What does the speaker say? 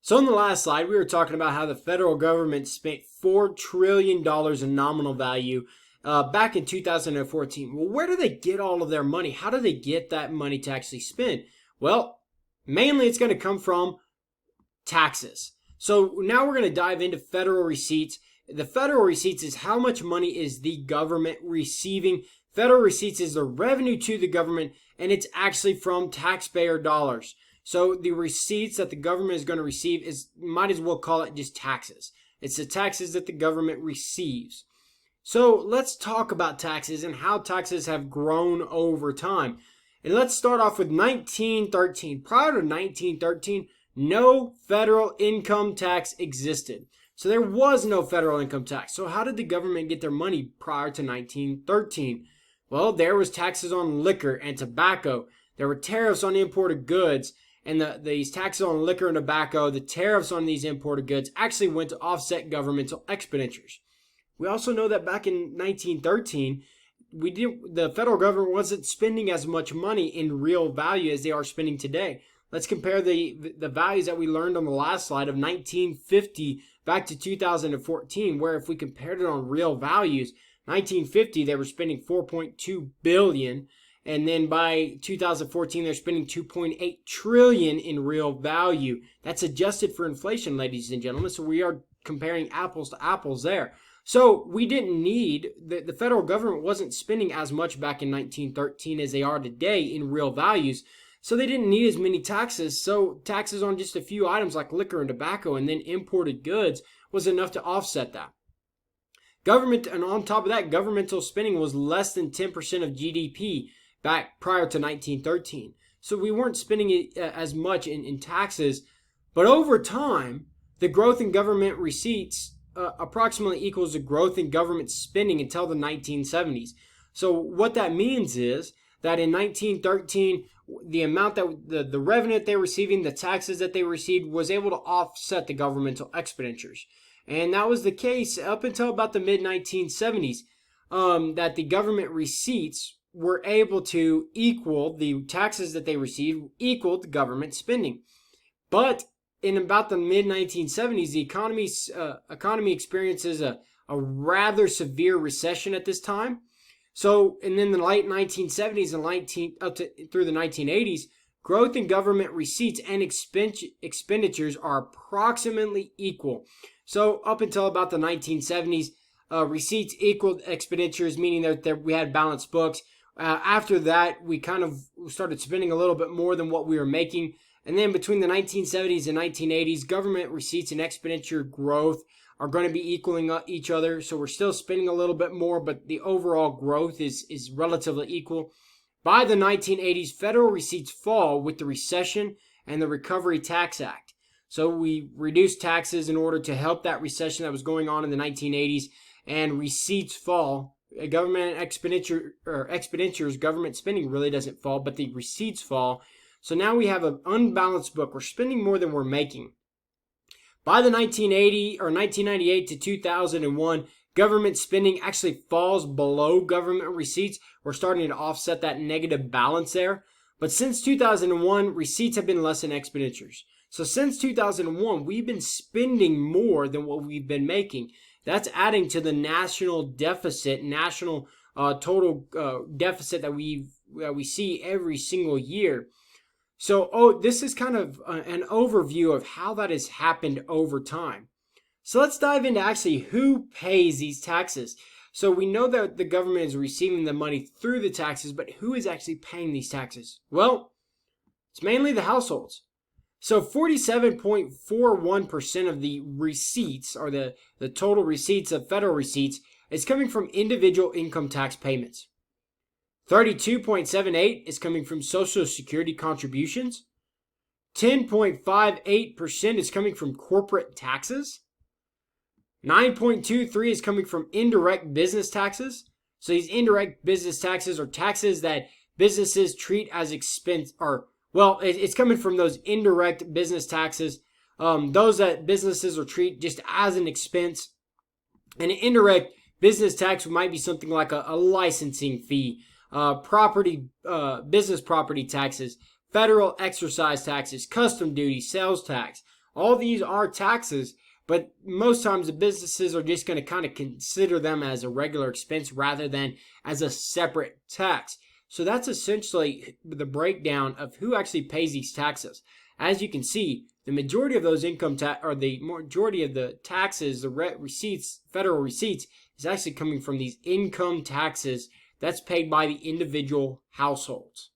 So in the last slide, we were talking about how the federal government spent $4 trillion in nominal value back in 2014. Well, where do they get all of their money? How do they get that money to actually spend? Well, mainly it's going to come from taxes. So now we're going to dive into federal receipts. The federal receipts is how much money is the government receiving. Federal receipts is the revenue to the government, and it's actually from taxpayer dollars. So the receipts that the government is going to receive might as well call it just taxes. It's the taxes that the government receives. So let's talk about taxes and how taxes have grown over time. And let's start off with 1913. Prior to 1913, no federal income tax existed. So there was no federal income tax. So how did the government get their money prior to 1913? Well, there was taxes on liquor and tobacco. There were tariffs on imported goods. And these taxes on liquor and tobacco, the tariffs on these imported goods actually went to offset governmental expenditures. We also know that back in 1913, the federal government wasn't spending as much money in real value as they are spending today. Let's compare the values that we learned on the last slide of 1950 back to 2014, where if we compared it on real values, 1950 they were spending $4.2 billion. And then by 2014, they're spending $2.8 trillion in real value. That's adjusted for inflation, ladies and gentlemen. So we are comparing apples to apples there. So we didn't need, the federal government wasn't spending as much back in 1913 as they are today in real values. So they didn't need as many taxes. So taxes on just a few items like liquor and tobacco and then imported goods was enough to offset that. Government, and on top of that, governmental spending was less than 10% of GDP back prior to 1913. So we weren't spending it as much in taxes. But over time, the growth in government receipts approximately equals the growth in government spending until the 1970s. So what that means is that in 1913, the amount that the revenue that they were receiving, the taxes that they received, was able to offset the governmental expenditures. And that was the case up until about the mid-1970s, that the government receipts were able to equal the taxes that they received, equaled the government spending. But in about the mid-1970s, the economy experiences a rather severe recession at this time. So, and then the late 1970s and through the 1980s, growth in government receipts and expenditures are approximately equal. So up until about the 1970s, receipts equaled expenditures, meaning that we had balanced books. After that, we kind of started spending a little bit more than what we were making. And then between the 1970s and 1980s, government receipts and expenditure growth are going to be equaling each other. So we're still spending a little bit more, but the overall growth is relatively equal. By the 1980s, federal receipts fall with the recession and the Recovery Tax Act. So we reduced taxes in order to help that recession that was going on in the 1980s, and receipts fall. Government expenditures, government spending really doesn't fall, but the receipts fall. So now we have an unbalanced book. We're spending more than we're making. By the 1998 to 2001, government spending actually falls below government receipts. We're starting to offset that negative balance there. But since 2001, receipts have been less than expenditures. So since 2001, we've been spending more than what we've been making. That's adding to the national deficit, national total deficit that we see every single year. So, this is kind of an overview of how that has happened over time. So let's dive into actually who pays these taxes. So we know that the government is receiving the money through the taxes, but who is actually paying these taxes? Well, it's mainly the households. So 47.41% of the receipts, or the total receipts of federal receipts, is coming from individual income tax payments. 32.78% is coming from Social Security contributions. 10.58% is coming from corporate taxes. 9.23% is coming from indirect business taxes. So these indirect business taxes are taxes that businesses treat as expense, it's coming from those indirect business taxes, those that businesses will treat just as an expense. And an indirect business tax might be something like a licensing fee, business property taxes, federal exercise taxes, custom duty, sales tax. All these are taxes, but most times the businesses are just going to kind of consider them as a regular expense rather than as a separate tax. So that's essentially the breakdown of who actually pays these taxes. As you can see, the majority of those income tax, or the majority of the taxes, the receipts, federal receipts, is actually coming from these income taxes that's paid by the individual households.